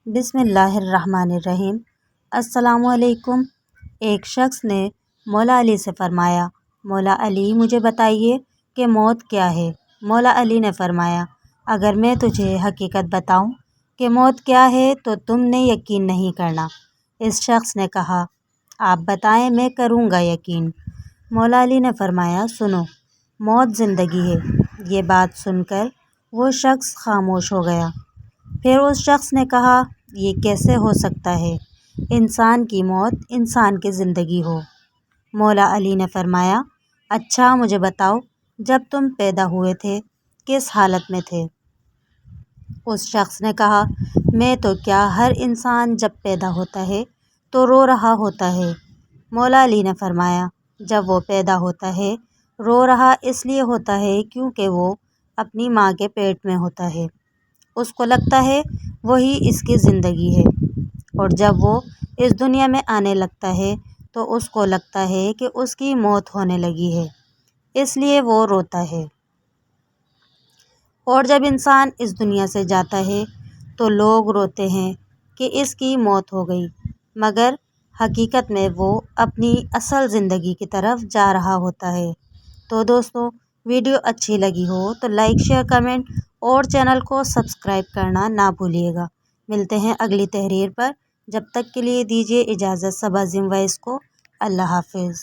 بسم اللہ الرحمن الرحیم۔ السلام علیکم۔ ایک شخص نے مولا علی سے فرمایا، مولا علی مجھے بتائیے کہ موت کیا ہے؟ مولا علی نے فرمایا، اگر میں تجھے حقیقت بتاؤں کہ موت کیا ہے تو تم نے یقین نہیں کرنا۔ اس شخص نے کہا، آپ بتائیں، میں کروں گا یقین۔ مولا علی نے فرمایا، سنو، موت زندگی ہے۔ یہ بات سن کر وہ شخص خاموش ہو گیا۔ پھر اس شخص نے کہا، یہ کیسے ہو سکتا ہے؟ انسان کی موت انسان کی زندگی ہو۔ مولا علی نے فرمایا، اچھا مجھے بتاؤ، جب تم پیدا ہوئے تھے کس حالت میں تھے؟ اس شخص نے کہا، میں تو کیا، ہر انسان جب پیدا ہوتا ہے تو رو رہا ہوتا ہے۔ مولا علی نے فرمایا، جب وہ پیدا ہوتا ہے رو رہا اس لیے ہوتا ہے کیونکہ وہ اپنی ماں کے پیٹ میں ہوتا ہے، اس کو لگتا ہے وہی اس کی زندگی ہے، اور جب وہ اس دنیا میں آنے لگتا ہے تو اس کو لگتا ہے کہ اس کی موت ہونے لگی ہے، اس لیے وہ روتا ہے۔ اور جب انسان اس دنیا سے جاتا ہے تو لوگ روتے ہیں کہ اس کی موت ہو گئی، مگر حقیقت میں وہ اپنی اصل زندگی کی طرف جا رہا ہوتا ہے۔ تو دوستو، ویڈیو اچھی لگی ہو تو لائک، شیئر، کمنٹ اور چینل کو سبسکرائب کرنا نہ بھولیے گا۔ ملتے ہیں اگلی تحریر پر، جب تک کے لیے دیجیے اجازت سب عظیم وائس کو۔ اللہ حافظ۔